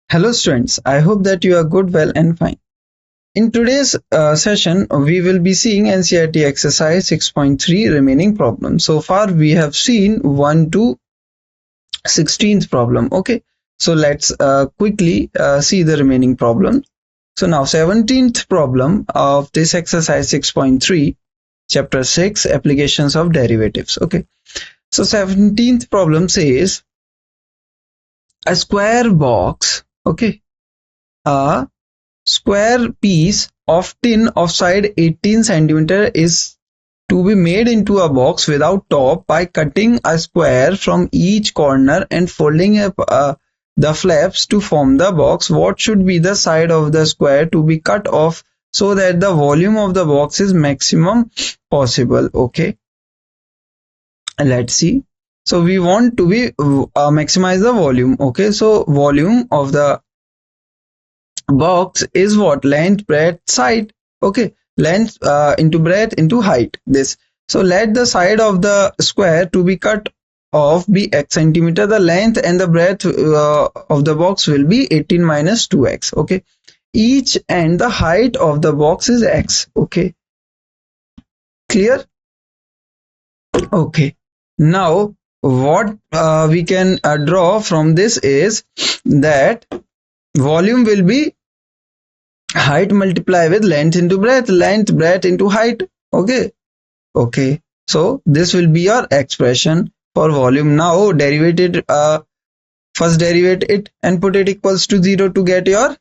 Hello students, I hope that you are good, well and fine. In today's session, we will be seeing NCERT exercise 6.3 remaining problems. So far we have seen 1 to 16th problem. Okay, so let's quickly see the remaining problems. So now 17th problem of this exercise 6.3, chapter 6, applications of derivatives. Okay, so 17th problem says a square box, okay, a square piece of tin of side 18 centimeter is to be made into a box without top by cutting a square from each corner and folding up the flaps to form the box. What should be the side of the square to be cut off so that the volume of the box is maximum possible? Okay, let's see. So we want to be maximize the volume. Okay, so volume of the box is what? Length, breadth, height. Okay, length into breadth into height. This. So let the side of the square to be cut off be x centimeter. The length and the breadth of the box will be 18 minus 2x. Okay, each and the height of the box is x. Okay, clear? Okay, now what we can draw from this is that volume will be height multiply with length into breadth, length breadth into height. Okay, so this will be your expression for volume. Now derivate it, first derivate it and put it equals to 0 to get your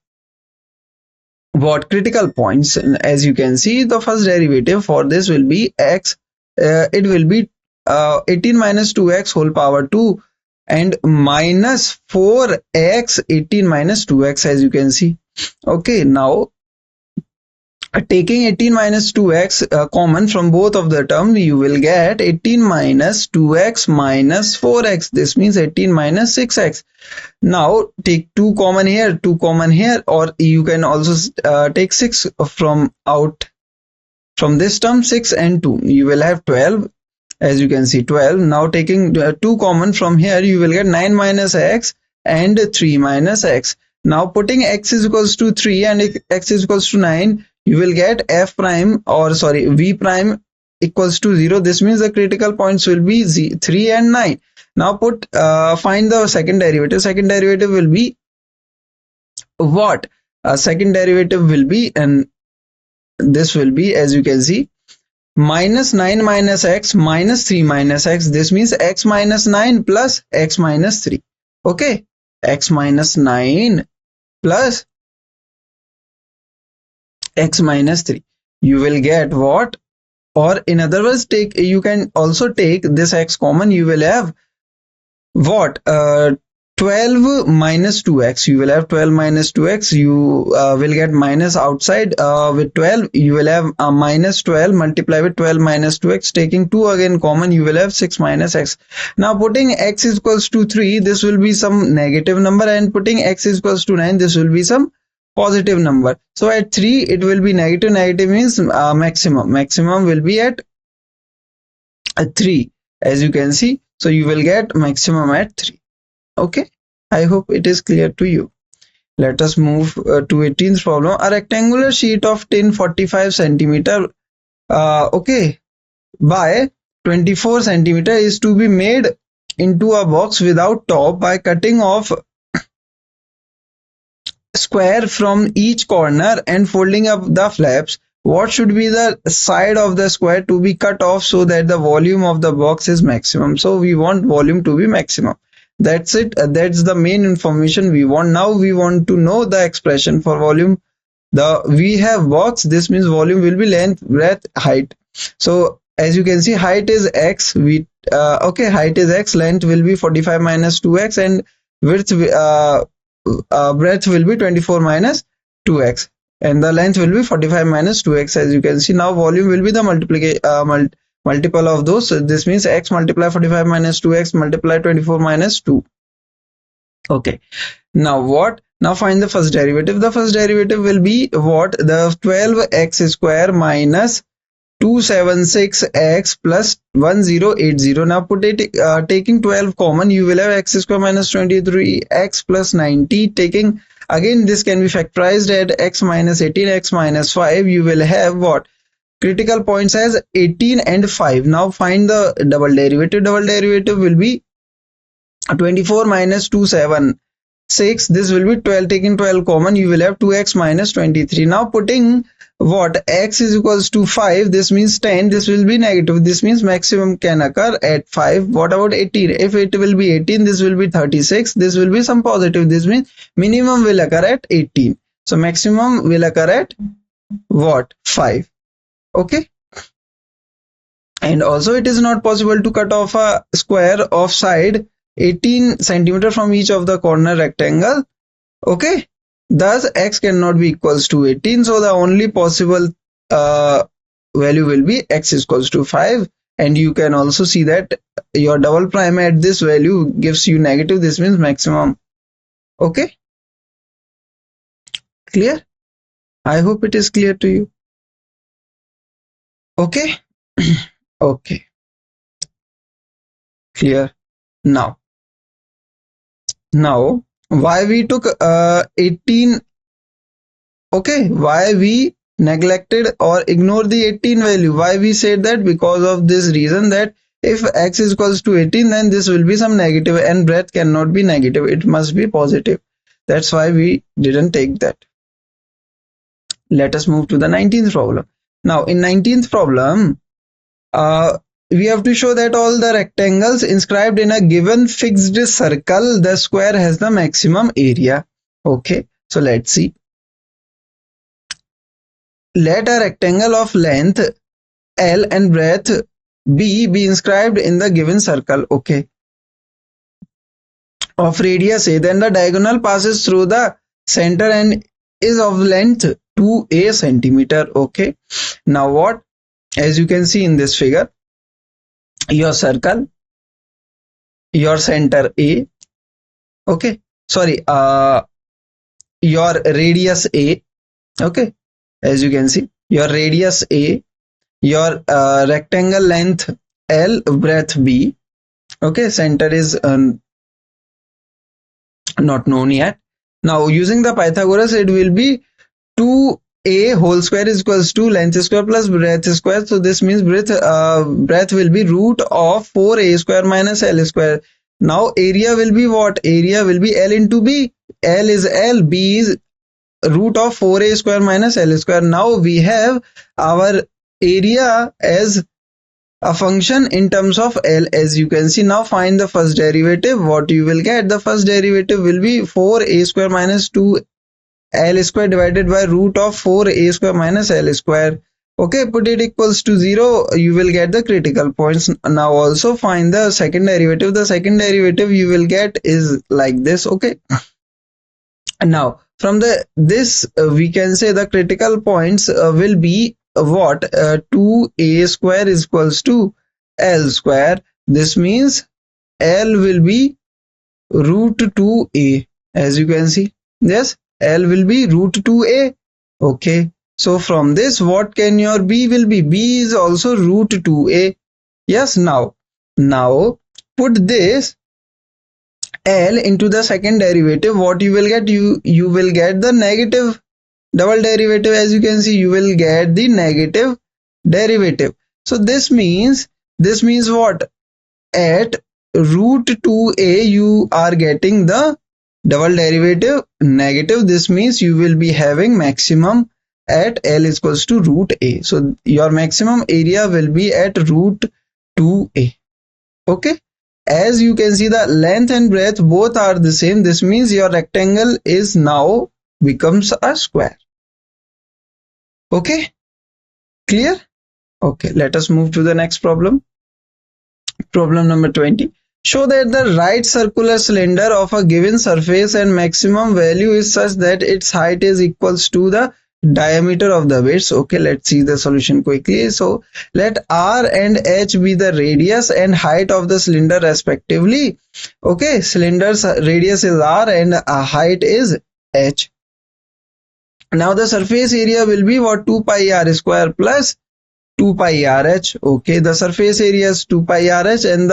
what? Critical points. And as you can see, the first derivative for this will be x, it will be 18 minus 2x whole power 2 and minus 4x 18 minus 2x, as you can see. Okay, now taking 18 minus 2x common from both of the terms, you will get 18 minus 2x minus 4x. This means 18 minus 6x. Now take 2 common here, 2 common here, or you can also take 6 from out from this term, 6 and 2. You will have 12. As you can see, 12. Now taking 2 common from here, you will get 9 minus x and 3 minus x. Now putting x is equals to 3 and x is equals to 9, you will get f prime, or sorry, v prime equals to 0. This means the critical points will be 3 and 9. Now find the second derivative. Second derivative will be what? Second derivative will be, and this will be, as you can see, minus 9 minus x minus 3 minus x. This means x minus 9 plus x minus 3. Okay, x minus 9 plus x minus 3. You will get what? Or in other words, you can also take this x common. You will have what? 12 minus 2x. You will have 12 minus 2x. You will get minus outside with 12. You will have minus 12 multiply with 12 minus 2x. Taking 2 again common, you will have 6 minus x. Now putting x is equals to 3, this will be some negative number, and putting x is equals to 9, this will be some positive number. So at 3 it will be negative. Negative means maximum. Maximum will be at 3, as you can see. So you will get maximum at 3. Okay, I hope it is clear to you. Let us move to 18th problem. A rectangular sheet of tin 45 centimeter okay, by 24 centimeter is to be made into a box without top by cutting off square from each corner and folding up the flaps. What should be the side of the square to be cut off so that the volume of the box is maximum? So we want volume to be maximum. That's it. That's the main information we want. Now we want to know the expression for volume. We have box. This means volume will be length, breadth, height. So as you can see, height is x. Okay, height is x. Length will be 45 minus 2x, and width breadth will be 24 minus 2x, and the length will be 45 minus 2x. As you can see, now volume will be the multiple of those. So this means x multiply 45 minus 2x multiply 24 minus 2. Okay, now what? Now find the first derivative. The first derivative will be what? The 12x square minus 276x plus 1080. Now put it taking 12 common, you will have x square minus 23x plus 90. Taking Again, this can be factorized at x minus 18, x minus 5. You will have what? Critical points as 18 and 5. Now find the double derivative. Double derivative will be 24 minus 2, 7, 6. This will be 12. Taking 12 common, you will have 2x minus 23. Now putting what? X is equals to 5. This means 10. This will be negative. This means maximum can occur at 5. What about 18? If it will be 18, this will be 36. This will be some positive. This means minimum will occur at 18. So maximum will occur at what? 5. Okay. And also it is not possible to cut off a square of side 18 centimeter from each of the corner rectangle. Okay. Thus x cannot be equals to 18. So the only possible value will be x is equals to 5. And you can also see that your double prime at this value gives you negative. This means maximum. Okay. Clear? I hope it is clear to you. Okay. Okay. Clear. Now why we took 18? Okay, why we neglected or ignored the 18 value? Why we said that? Because of this reason, that if x is equals to 18, then this will be some negative, and breadth cannot be negative, it must be positive. That's why we didn't take that. Let us move to the 19th problem. Now in 19th problem, we have to show that all the rectangles inscribed in a given fixed circle, the square has the maximum area. Okay, so let's see. Let a rectangle of length L and breadth B be inscribed in the given circle. Okay, of radius A, then the diagonal passes through the center and is of length 2a centimeter. Okay, now what? As you can see in this figure, your circle, your center A, okay, sorry, your radius A, okay, as you can see, your radius A, your rectangle length L, breadth B, okay, center is not known yet. Now using the Pythagoras, it will be 2a whole square is equals to length square plus breadth square. So this means breadth will be root of 4a square minus L square. Now area will be what? Area will be L into B. L is L, B is root of 4a square minus L square. Now we have our area as a function in terms of L, as you can see. Now find the first derivative. What you will get? The first derivative will be 4a square minus 2 L square divided by root of 4a square minus L square. Okay, put it equals to 0, you will get the critical points. Now also find the second derivative. The second derivative you will get is like this. Okay, now from this we can say the critical points will be what? 2a square is equals to L square. This means L will be root 2a, as you can see. Yes, L will be root 2a. Okay, so from this, what can your B will be? B is also root 2a. Yes, now put this L into the second derivative. What you will get? You will get the negative double derivative. As you can see, you will get the negative derivative. So this means what? At root 2a you are getting the double derivative negative. This means you will be having maximum at L is equals to root a. So your maximum area will be at root 2a. Okay, as you can see, the length and breadth both are the same. This means your rectangle is now becomes a square. Okay, clear? Okay, let us move to the next problem. Problem number 20. Show that the right circular cylinder of a given surface and maximum value is such that its height is equals to the diameter of the base. Okay, let's see the solution quickly. So let R and H be the radius and height of the cylinder respectively. Okay, cylinder's radius is R and height is H. Now the surface area will be what? 2 pi R square plus 2 pi RH. Okay, the surface area is 2 pi RH and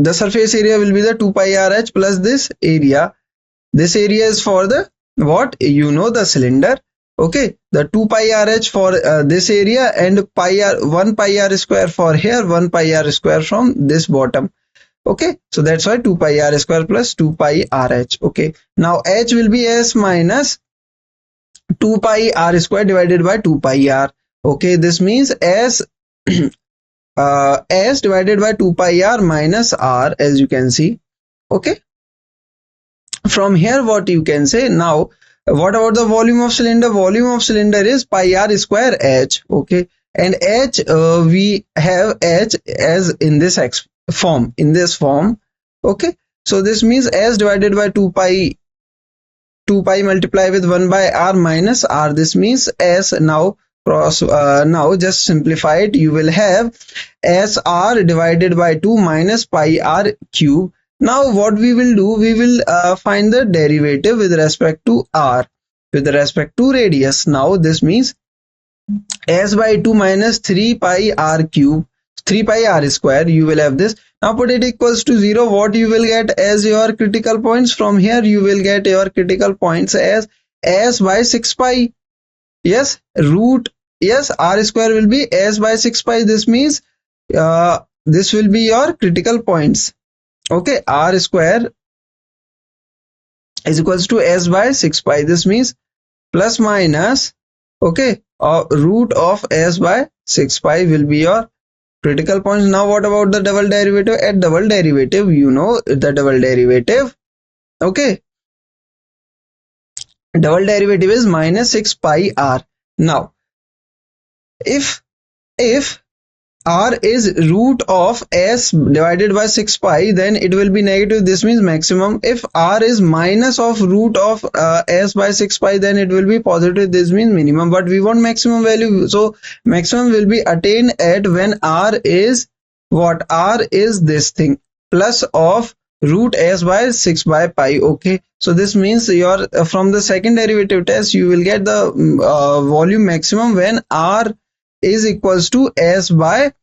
the surface area will be the 2 pi RH plus this area. This area is for the what? You know, the cylinder. Okay, the 2 pi RH for this area, and pi r 1 pi r square for here, 1 pi r square from this bottom. Okay, so that's why 2 pi r square plus 2 pi RH. Okay, now H will be S minus 2 pi r square divided by 2 pi r. Okay, this means S S divided by 2 pi r minus r, as you can see. Okay, from here what you can say now, what about the volume of cylinder? Volume of cylinder is pi r square H. Okay, and H, we have H as in this form, in this form. Okay, so this means S divided by 2 pi multiply with 1 by r minus r. This means S, now cross, now just simplify it, you will have SR divided by 2 minus pi r cube. Now what we will do, we will find the derivative with respect to r, with respect to radius. Now this means S by 2 minus 3 pi r cube, 3 pi r square, you will have this. Now put it equals to 0. What you will get as your critical points? From here you will get your critical points as S by 6 pi. Yes, root, yes, r square will be S by 6 pi. This means this will be your critical points. Okay, r square is equals to S by 6 pi. This means plus minus, okay, root of S by 6 pi will be your critical points. Now what about the double derivative? At double derivative, you know the double derivative. Okay, double derivative is minus 6 pi r. Now if r is root of S divided by 6 pi, then it will be negative. This means maximum. If r is minus of root of S by 6 pi, then it will be positive. This means minimum, but we want maximum value. So maximum will be attained at when r is what? R is this thing, plus of root S by 6 by pi. Okay, so this means your from the second derivative test you will get the volume maximum when r is equals to S by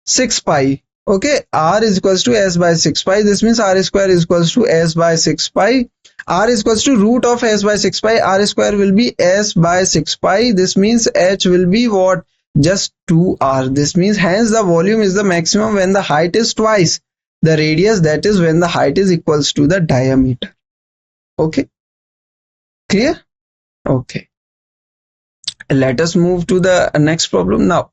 6 pi. Okay, r is equals to S by 6 pi. This means r square is equals to S by 6 pi. R is equals to root of S by 6 pi. R square will be S by 6 pi. This means H will be what? Just 2r. This means hence the volume is the maximum when the height is twice the radius, that is when the height is equals to the diameter. Okay, clear? Okay, let us move to the next problem now.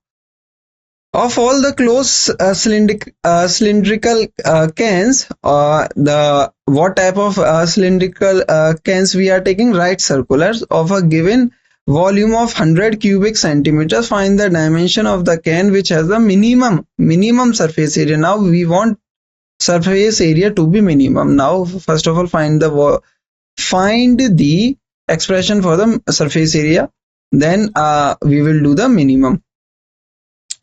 Of all the closed cylindrical cans, what type of cylindrical cans we are taking? Right circulars of a given volume of 100 cubic centimeters. Find the dimension of the can which has the minimum surface area. Now we want surface area to be minimum. Now first of all find the expression for the surface area, then we will do the minimum.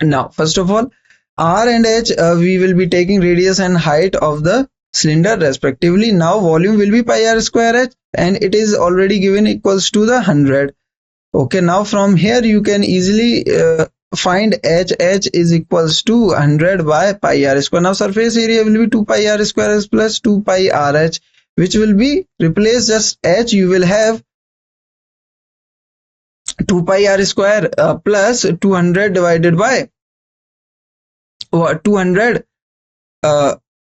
Now first of all, r and h, we will be taking radius and height of the cylinder respectively. Now volume will be pi r square h, and it is already given equals to the 100. Okay, now from here you can easily find h is equals to 100 by pi r square. Now surface area will be 2 pi r square s plus 2 pi r h, which will be replaced just h. You will have 2 pi r square plus 200 divided by 200.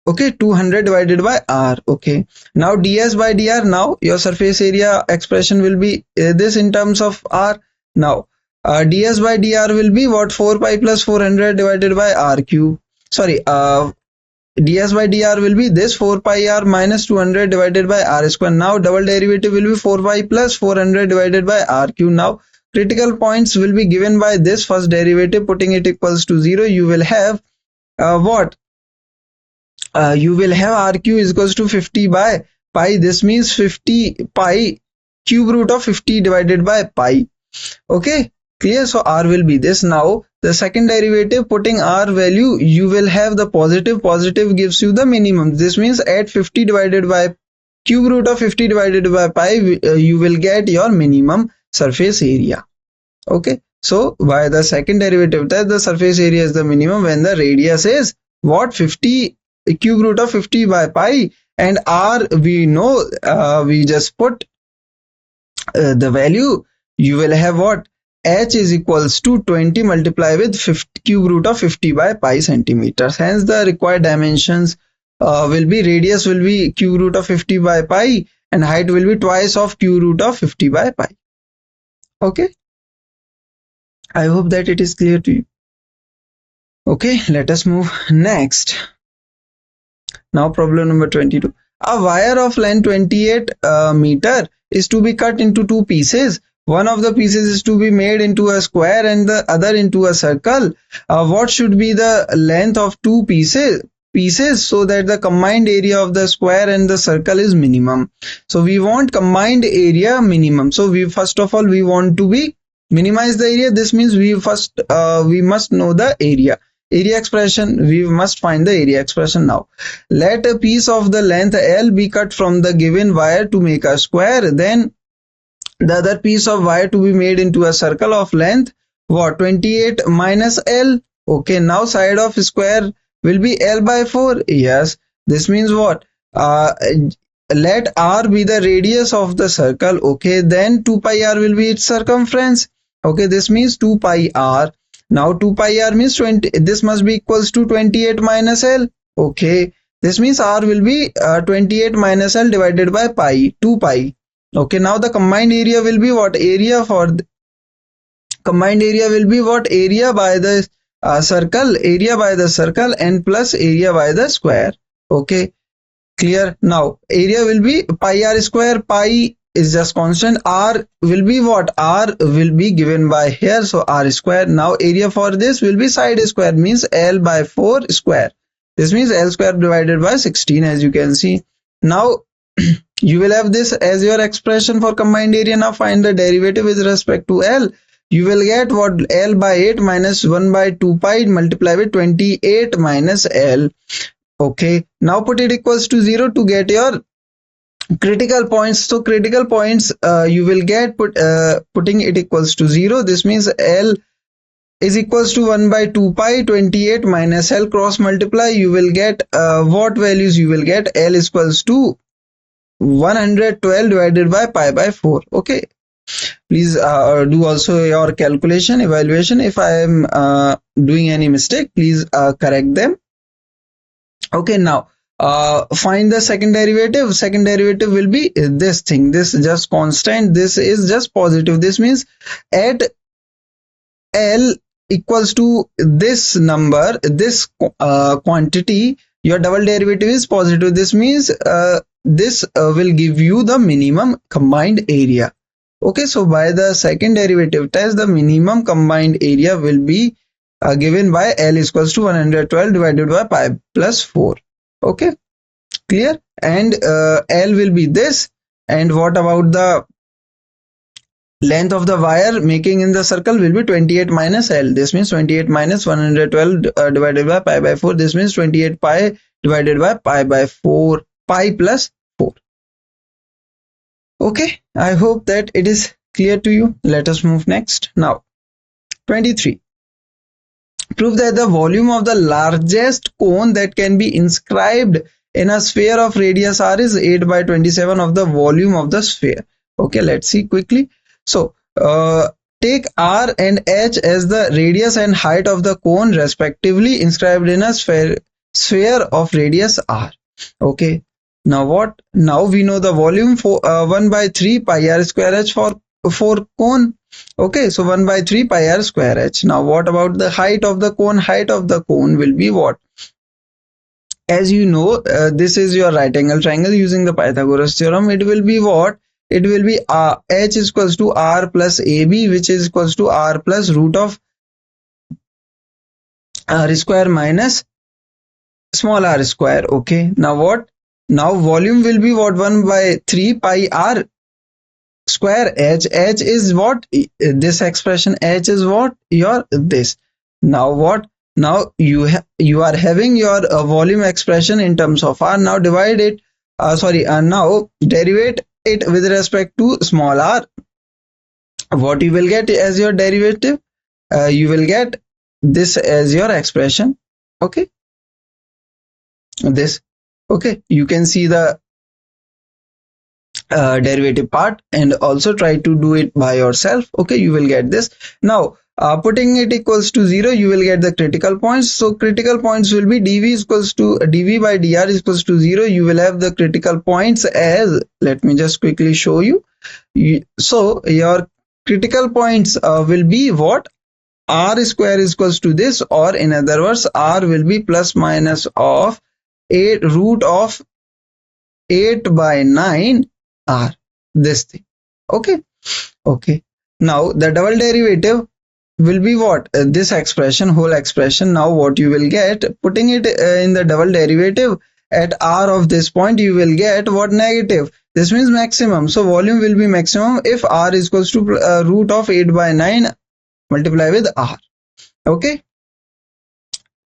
Okay, 200 divided by r. Okay, now ds by dr. Now your surface area expression will be this in terms of r. Now ds by dr will be what? 4 pi plus 400 divided by r cube. Sorry, ds by dr will be this 4 pi r minus 200 divided by r square. Now double derivative will be 4 pi plus 400 divided by r cube. Now critical points will be given by this first derivative. Putting it equals to 0, you will have what? You will have r cube is equals to 50 by pi. This means 50 pi cube root of 50 divided by pi. Okay, clear? So r will be this. Now the second derivative, putting r value, you will have the positive gives you the minimum. This means at 50 divided by cube root of 50 divided by pi, you will get your minimum surface area. Okay, so by the second derivative test, the surface area is the minimum when the radius is what? 50 cube root of 50 by pi, and r we know, we just put the value. You will have what? H is equals to 20 multiplied with 50 cube root of 50 by pi centimeters. Hence the required dimensions will be, radius will be cube root of 50 by pi, and height will be twice of cube root of 50 by pi. Okay, I hope that it is clear to you. Okay, let us move next. Now problem number 22. A wire of length 28 meter is to be cut into two pieces. One of the pieces is to be made into a square and the other into a circle. What should be the length of two pieces so that the combined area of the square and the circle is minimum? So we want combined area minimum. So we first of all we want to be minimize the area. This means we first we must know the area expression. We must find the area expression. Now let a piece of the length L be cut from the given wire to make a square. Then the other piece of wire to be made into a circle of length what? 28 minus L. Okay, now side of square will be L by 4. Yes, this means what? Let R be the radius of the circle. Okay, then 2 pi R will be its circumference. Okay, this means 2 pi R. Now 2 pi R means 20. This must be equals to 28 minus L. Okay, this means R will be 28 minus L divided by pi, 2 pi. Okay, now the combined area will be what? Area for combined area will be what? Area by the circle, area by the circle, and plus area by the square. Okay, clear? Now area will be pi r square. Pi is just constant. R will be what? R will be given by here, so r square. Now area for this will be side square, means L by 4 square. This means L square divided by 16, as you can see. Now you will have this as your expression for combined area. Now find the derivative with respect to L. You will get what? L by 8 minus 1 by 2 pi multiplied with 28 minus L. Okay, now put it equals to 0 to get your critical points. So critical points you will get putting it equals to 0. This means L is equals to 1 by 2 pi, 28 minus L, cross multiply. You will get what values you will get? L is equals to 112 divided by pi by 4. Okay, please do also your calculation evaluation. If I am doing any mistake, please correct them. Okay, now find the second derivative. Second derivative will be this thing. This is just constant. This is just positive. This means at L equals to this number, this quantity, your double derivative is positive. This means this will give you the minimum combined area. Okay, so by the second derivative test, the minimum combined area will be given by L is equals to 112 divided by pi plus 4. Okay, clear? And L will be this. And what about the length of the wire making in the circle will be 28 minus L. This means 28 minus 112 divided by pi by 4. This means 28 pi divided by pi by 4, pi plus 4. Okay, I hope that it is clear to you. Let us move next. Now 23. Prove that the volume of the largest cone that can be inscribed in a sphere of radius r is 8 by 27 of the volume of the sphere. Okay, let's see quickly. So take r and h as the radius and height of the cone respectively inscribed in a sphere of radius r. Okay, now what? Now we know the volume for 1 by 3 pi r square h for cone. Okay, so 1 by 3 pi r square h. Now what about the height of the cone? Height of the cone will be what? As you know, this is your right angle triangle using the Pythagoras theorem. It will be what? It will be h is equals to r plus ab, which is equals to r plus root of r square minus small r square. Okay, now what? Now volume will be what? 1 by 3 pi r square h. H is what? This expression h is what? Your this. Now what? Now you are having your volume expression in terms of r. Now divide it. Now derivate it with respect to small r. What you will get as your derivative? You will get this as your expression. Okay. this. Okay, you can see the derivative part and also try to do it by yourself. Okay, you will get this. Now putting it equals to 0, you will get the critical points. So critical points will be dv is equals to dv by dr is equals to 0. You will have the critical points as, let me just quickly show you. So your critical points will be what? R square is equals to this, or in other words, R will be plus minus of 8 root of 8 by 9 R, this thing. Okay, okay. Now the double derivative will be what? This expression, whole expression. Now what you will get, putting it in the double derivative at R of this point, you will get what? Negative. This means maximum. So volume will be maximum if R is equals to root of 8 by 9 multiply with R. Okay,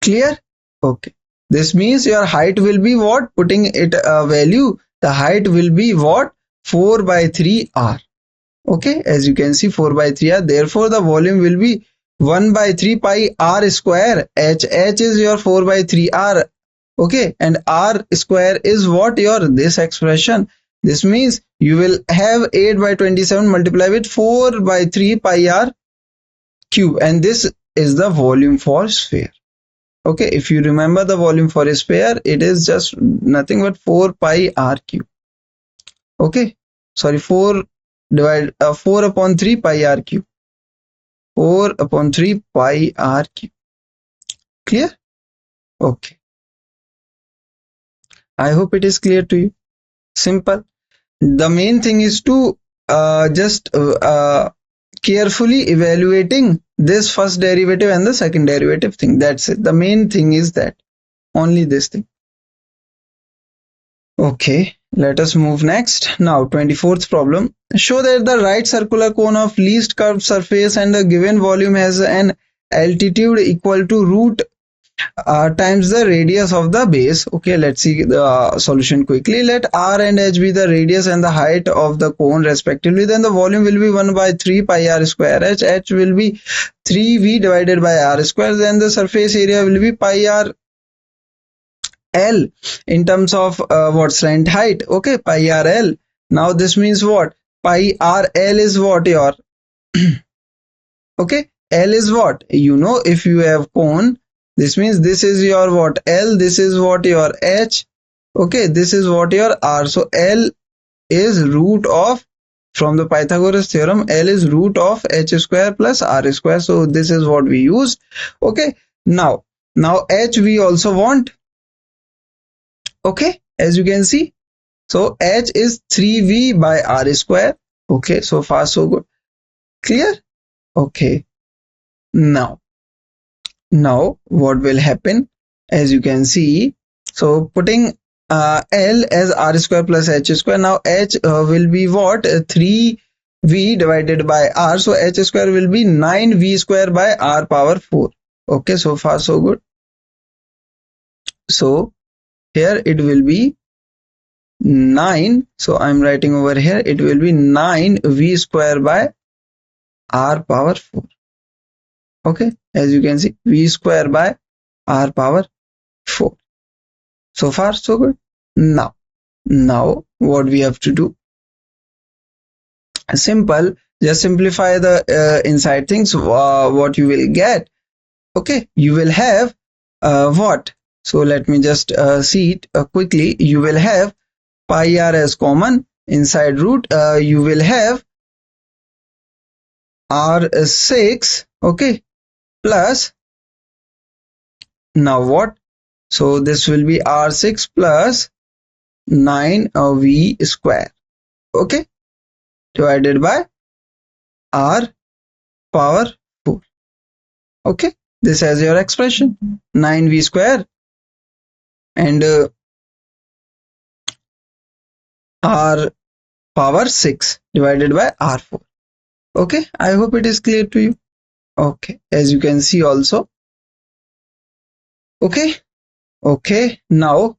clear? Okay, this means your height will be what? Putting it a value, the height will be what? 4 by 3 R. Okay, as you can see, 4 by 3 R. Therefore the volume will be 1 by 3 pi R square. H is your 4 by 3 R. Okay, and R square is what? Your this expression. This means you will have 8 by 27 multiply with 4 by 3 pi R cube, and this is the volume for sphere. Okay, if you remember the volume for a sphere, it is just nothing but 4 pi R cube. Okay, sorry, 4 upon 3 pi R cube. 4 upon 3 pi R cube. Clear? Okay. I hope it is clear to you. Simple. The main thing is to just carefully evaluating this first derivative and the second derivative thing. That's it. The main thing is that. Only this thing. Okay, let us move next. Now 24th problem. Show that the right circular cone of least curved surface and a given volume has an altitude equal to root times the radius of the base. Okay, let's see the solution quickly. Let R and H be the radius and the height of the cone respectively. Then the volume will be 1 by 3 pi R square H. H will be 3V divided by R square. Then the surface area will be pi R L in terms of what? Slant height. Okay, pi R L. Now this means what? Pi R L is what? Your okay, L is what? You know, if you have cone, this means this is your what? L. This is what? Your H. Okay, this is what? Your R. So L is root of, from the Pythagoras theorem, L is root of H square plus R square. So this is what we use. Okay, now H we also want. Okay, as you can see, so H is 3V by R square. Okay, so far so good. Clear? Okay, now what will happen, as you can see, so putting L as R square plus H square. Now H will be what? 3V divided by R. So H square will be 9V square by R power 4. Okay, so far so good. So here it will be 9. So I'm writing over here, it will be 9V square by R power 4. Okay, as you can see, V square by R power 4. So far so good. Now what we have to do? Simple. Just simplify the inside things. What you will get? Okay, you will have what? So let me just see it quickly. You will have pi R as common inside root. You will have R6. Okay, plus, now what? So this will be R6 plus 9V square. Okay, divided by R power 4. Okay, this has your expression, 9V square and R power 6 divided by R4. Okay, I hope it is clear to you. Okay, as you can see also. Okay, now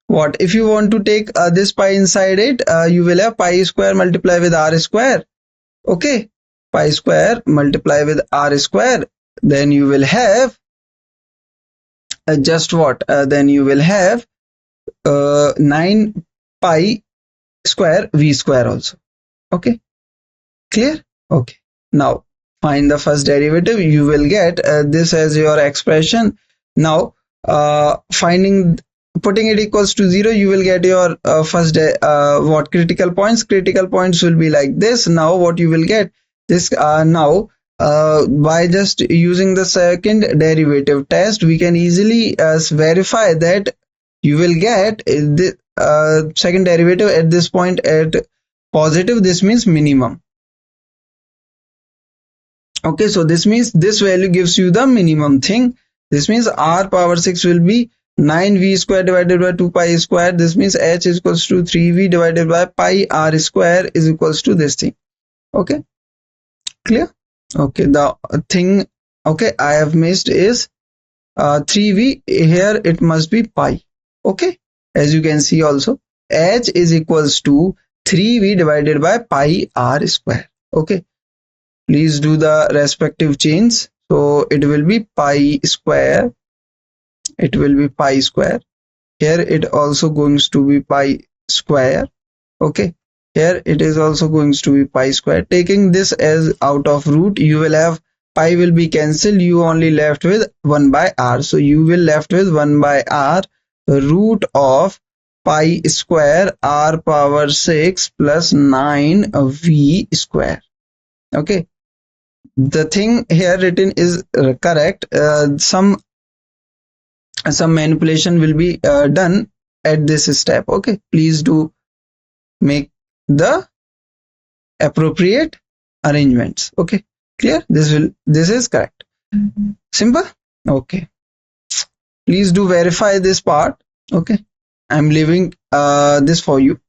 what? If you want to take this pi inside it, you will have pi square multiply with R square. Okay, pi square multiply with R square. Then you will have just what? Then you will have 9 pi square v square also. Okay, clear? Okay, now find the first derivative. You will get this as your expression. Now putting it equals to 0, you will get your first what critical points. Critical points will be like this. Now what you will get this now by just using the second derivative test, we can easily verify that you will get the second derivative at this point at positive. This means minimum. Okay, so this means this value gives you the minimum thing. This means r power 6 will be 9v square divided by 2 pi square. This means h is equals to 3v divided by pi r square is equals to this thing. Okay, clear? Okay, the thing okay I have missed is 3v. Here it must be pi. Okay, as you can see also, h is equals to 3v divided by pi r square. Okay, please do the respective change. So it will be pi square. It will be pi square. Here it also going to be pi square. Okay, here it is also going to be pi square. Taking this as out of root, you will have pi will be cancelled. You only left with 1 by r. So you will left with 1 by r, the root of pi square r power 6 plus 9v square. Okay, the thing here written is correct. Some manipulation will be done at this step. Okay, please do make the appropriate arrangements. Okay, clear? This is correct. Simple. Okay, please do verify this part. Okay, I'm leaving this for you.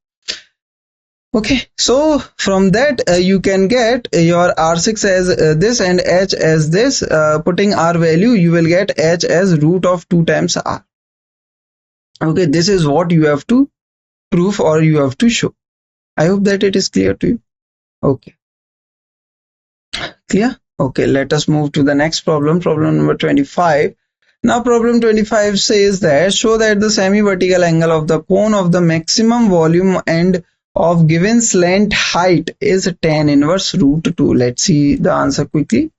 Okay, so from that you can get your r6 as this and h as this. Putting r value, you will get h as root of 2 times r. Okay, this is what you have to prove or you have to show. I hope that it is clear to you. Okay, clear? Okay, let us move to the next problem. Problem number 25. Now problem 25 says that show that the semi-vertical angle of the cone of the maximum volume and of given slant height is tan inverse root 2. Let's see the answer quickly.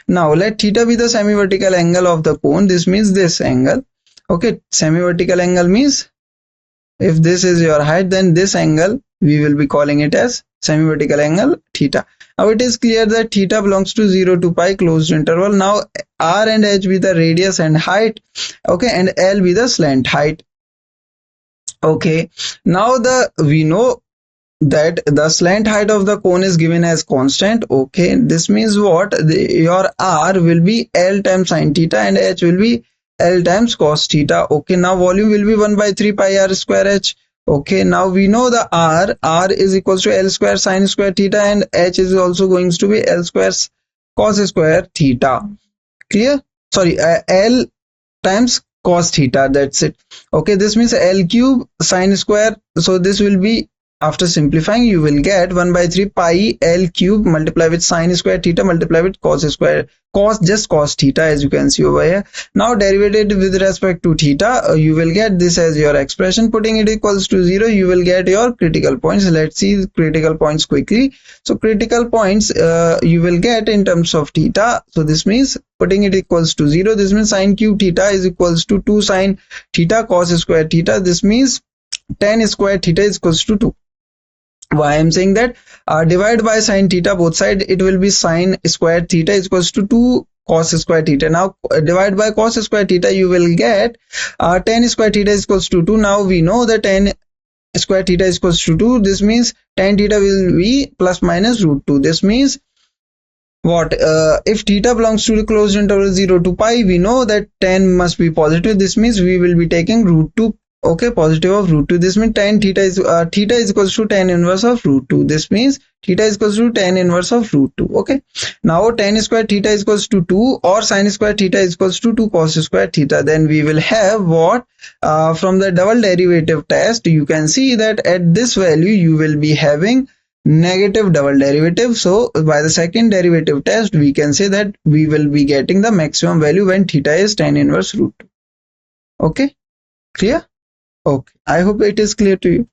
Now let theta be the semi-vertical angle of the cone. This means this angle. Okay, semi-vertical angle means if this is your height, then this angle we will be calling it as semi-vertical angle theta. Now it is clear that theta belongs to 0 to pi closed interval. Now r and h be the radius and height. Okay, and l be the slant height. Okay, now we know that the slant height of the cone is given as constant. Okay, this means what? Your r will be l times sine theta and h will be l times cos theta. Okay, now volume will be 1 by 3 pi r square h. Okay, now we know the r is equals to l square sine square theta and h is also going to be l square cos square theta. Clear? Sorry, l times cos theta, that's it. Okay, this means l cube sine square. So this will be, after simplifying, you will get 1 by 3 pi l cube multiply with sine square theta multiply with cos square, just cos theta, as you can see over here. Now derivative with respect to theta, you will get this as your expression. Putting it equals to 0, you will get your critical points. Let's see critical points quickly. So critical points you will get in terms of theta. So this means putting it equals to 0, this means sine cube theta is equals to 2 sine theta cos square theta. This means tan square theta is equals to 2. Why I'm saying that? Divide by sine theta both side, it will be sine square theta is equals to 2 cos square theta. Now divide by cos square theta, you will get tan square theta is equals to 2. Now we know that tan square theta is equals to 2. This means tan theta will be plus minus root 2. This means what? If theta belongs to the closed interval 0 to pi, we know that tan must be positive. This means we will be taking root 2. Okay, positive of root 2. This means tan theta is equals to tan inverse of root 2. This means theta is equals to tan inverse of root 2. Okay, now tan square theta is equals to 2 or sine square theta is equals to 2 cos square theta. Then we will have what? From the double derivative test, you can see that at this value you will be having negative double derivative. So by the second derivative test, we can say that we will be getting the maximum value when theta is tan inverse root 2. Okay, clear? Okay, I hope it is clear to you.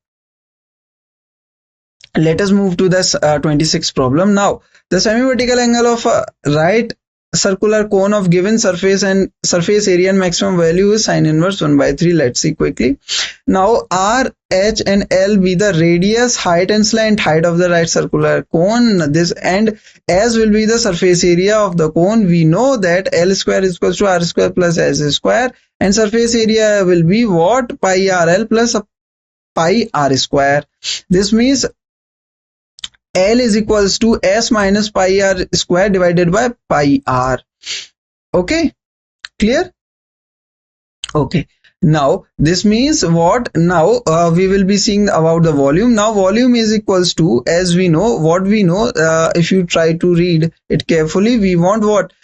Let us move to this 26th problem. Now, the semi-vertical angle of a right circular cone of given surface and surface area and maximum value is sine inverse 1 by 3. Let's see quickly. Now, R, H and L be the radius, height and slant height of the right circular cone. This and S will be the surface area of the cone. We know that L square is equal to R square plus S square, and surface area will be what? Pi RL plus pi R square. This means L is equals to S minus pi R square divided by pi R. Okay, clear? Okay, now this means what? Now we will be seeing about the volume. Now volume is equals to, as we know, what we know, if you try to read it carefully, we want what?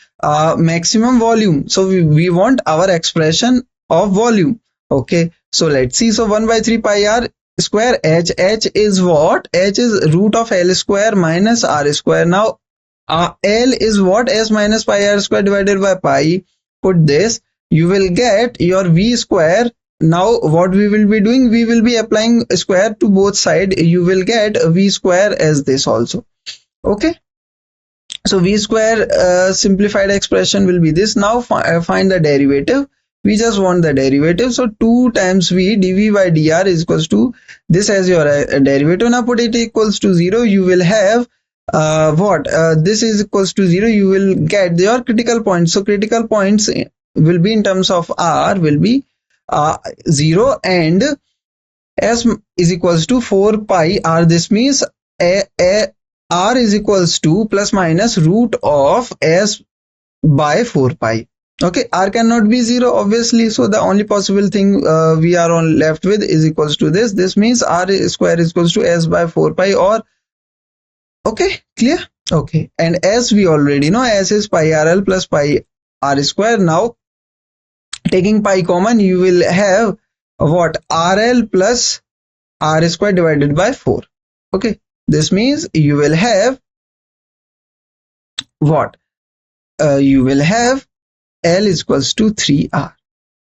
Maximum volume. So we want our expression of volume. Okay, so let's see. So 1 by 3 pi R square H. H is what? H is root of L square minus R square. Now L is what? S minus pi R square divided by pi. Put this, you will get your V square. Now what we will be doing? We will be applying square to both sides. You will get V square as this also. Okay, so V square simplified expression will be this. Now find the derivative. We just want the derivative. So 2 times V dV by dr is equals to this as your derivative. Now put it equals to 0. You will have what? This is equals to 0. You will get your critical points. So critical points will be in terms of R will be 0 and S is equals to 4 pi R. This means R is equals to plus minus root of S by 4 pi. Okay, R cannot be 0 obviously, so the only possible thing we are on left with is equals to this. This means R square is equals to S by 4 pi, or okay, clear? Okay, and S we already know, S is pi RL plus pi R square. Now taking pi common, you will have what? RL plus R square divided by 4. Okay, this means you will have what? You will have L is equals to 3R.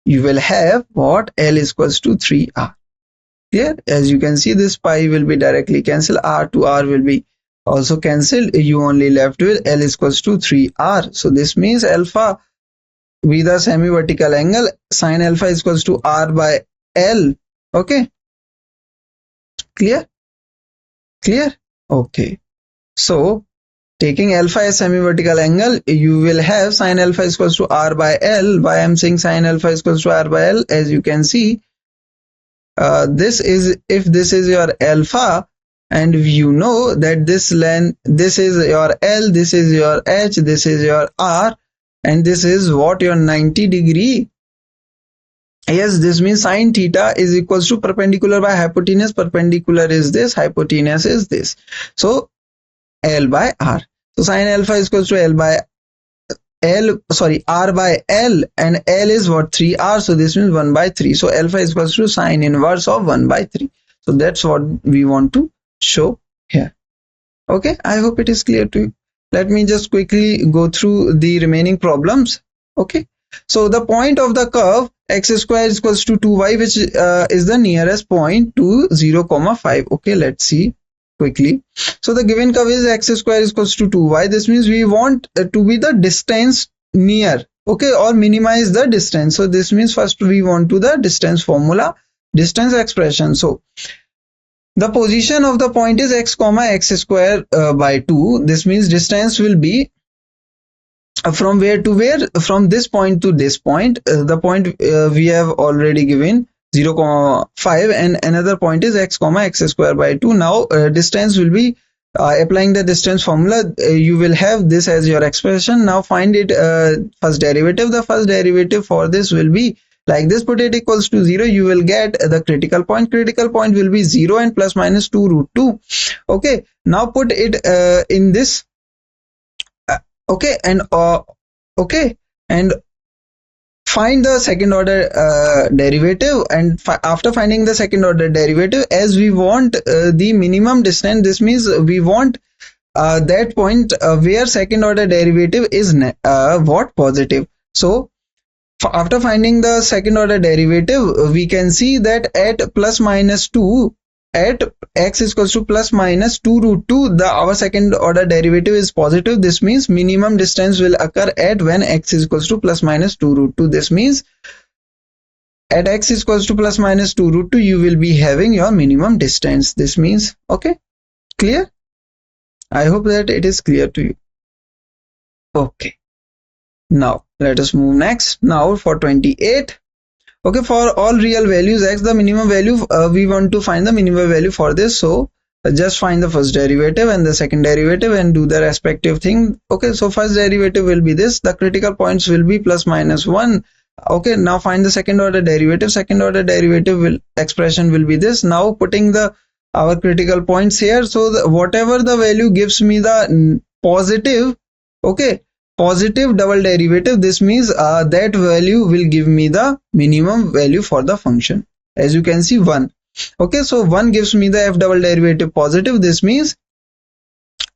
You will have what? L is equals to 3R. Clear? As you can see, this pi will be directly cancelled. R to R will be also cancelled. You only left with L is equals to 3R. So this means alpha with the semi-vertical angle, sine alpha is equals to R by L. Okay. Clear? Clear? Okay. So taking alpha as semi-vertical angle, you will have sine alpha is equals to R by L. Why I am saying sine alpha is equals to R by L? As you can see, this is, if this is your alpha, and you know that this length, this is your L, this is your H, this is your R, and this is what? Your 90 degree. Yes, this means sine theta is equals to perpendicular by hypotenuse. Perpendicular is this, hypotenuse is this. So L by R. So sine alpha is equals to R by L, and L is what? 3R. So this means 1 by 3. So alpha is equals to sine inverse of 1 by 3. So that's what we want to show here. Okay, I hope it is clear to you. Let me just quickly go through the remaining problems. Okay, so the point of the curve x square is equals to 2y, which is the nearest point to 0, 5. Okay, let's see quickly. So the given curve is x square is equals to 2y. This means we want to be the distance near, okay, or minimize the distance. So this means first we want to the distance formula, distance expression. So the position of the point is x comma x square by 2. This means distance will be from where to where? From this point to this point. The point we have already given 0, 5, and another point is x comma x square by 2. Now distance will be applying the distance formula. You will have this as your expression. Now find it first derivative. The first derivative for this will be like this. Put it equals to 0. You will get the critical point. Critical point will be 0 and plus minus 2 root 2. Okay, now put it in this. Okay, and find the second order derivative, and after finding the second order derivative, as we want the minimum distance, this means we want that point where second order derivative is what? Positive. So After finding the second order derivative, we can see that at plus minus 2, at x is equals to plus minus 2 root 2, our second order derivative is positive. This means minimum distance will occur at when x is equals to plus minus 2 root 2. This means at x is equals to plus minus 2 root 2, you will be having your minimum distance. This means, okay, clear? I hope that it is clear to you. Okay. Now let us move next. Now for 28. Okay, for all real values x, the minimum value, we want to find the minimum value for this. So just find the first derivative and the second derivative and do the respective thing. Okay, so first derivative will be this. The critical points will be plus minus 1. Okay, now find the second order derivative. Second order derivative expression will be this. Now putting our critical points here. So whatever the value gives me the positive, okay, positive double derivative, this means that value will give me the minimum value for the function. As you can see, 1. Okay, so 1 gives me the f double derivative positive. This means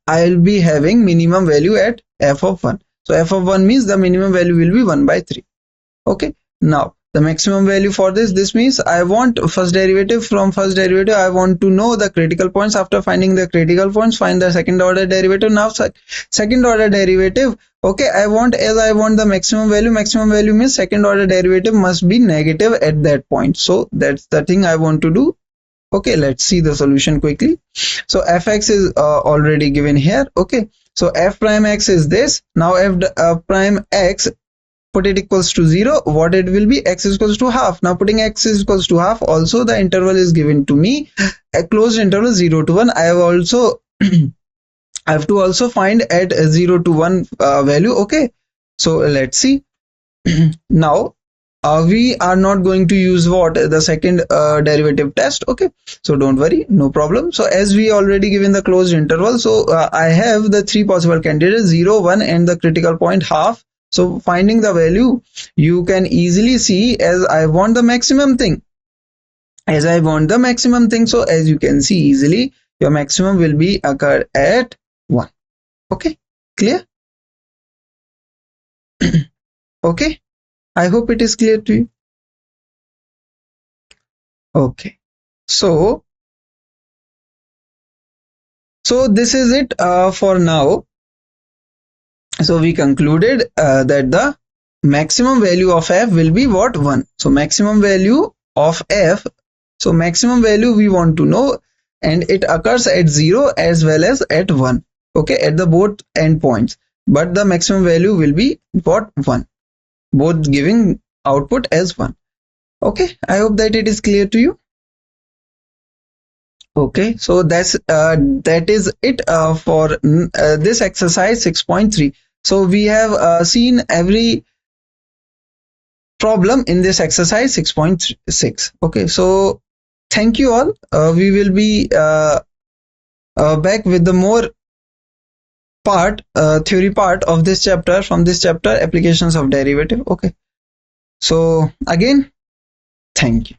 I will be having minimum value at f of 1. So f of 1 means the minimum value will be 1 by 3. Okay, now the maximum value for this means I want first derivative. From first derivative, I want to know the critical points. After finding the critical points, find the second order derivative. Now second order derivative, okay, I want the maximum value. Maximum value means second order derivative must be negative at that point. So that's the thing I want to do. Okay, let's see the solution quickly. So fx is already given here. Okay, so f prime x is this. Now f prime x, put it equals to 0. What it will be? X is equals to half. Now putting x is equals to half, also the interval is given to me, a closed interval 0 to 1. I have also I have to also find at 0 to 1 value. Okay, so let's see. Now we are not going to use the second derivative test. Okay, so don't worry, no problem. So as we already given the closed interval, so I have the 3 possible candidates, 0, 1 and the critical point half. So finding the value, you can easily see, as I want the maximum thing. As I want the maximum thing, so as you can see easily, your maximum will be occurred at 1. Okay, clear? Okay, I hope it is clear to you. Okay, so this is it for now. So we concluded that the maximum value of f will be what? 1. So maximum value of f, so maximum value we want to know, and it occurs at 0 as well as at 1. Okay, at the both endpoints, but the maximum value will be what? 1, both giving output as 1. Okay, I hope that it is clear to you. Okay, so that is it for this exercise 6.3. So we have seen every problem in this exercise 6.6. Okay, so thank you all. We will be back with the more theory part of this chapter, from this chapter, applications of derivative. Okay, so again, thank you.